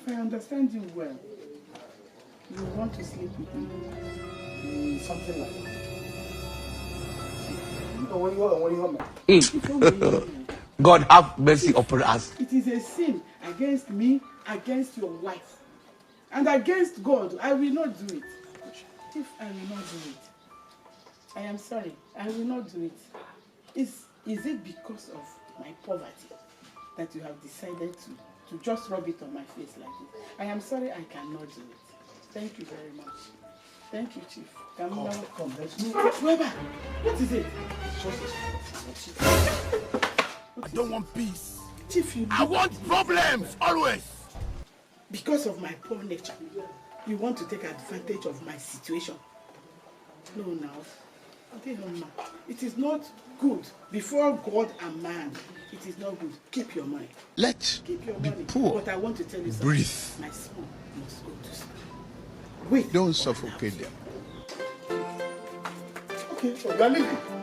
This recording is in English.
Chief, I understand you well. You want to sleep with me? Something like that. Chief, God have mercy upon us. it is a sin against me, against your wife, and against God. I will not do it. Chief, I will not do it. I am sorry. I will not do it. Is it because of my poverty that you have decided to just rub it on my face like this? I am sorry, I cannot do it. Thank you very much. Thank you, Chief. come, let's move. Weber, what is it? I don't want peace. Chief, I want problems, always. Because of my poor nature, you want to take advantage of my situation. No, now. It is not good before God and man. It is not good. Keep your money. Keep your money. Poor. But I want to tell you something. Breathe. My son must go to school. Wait. Don't suffocate them. Okay, so you are leaving.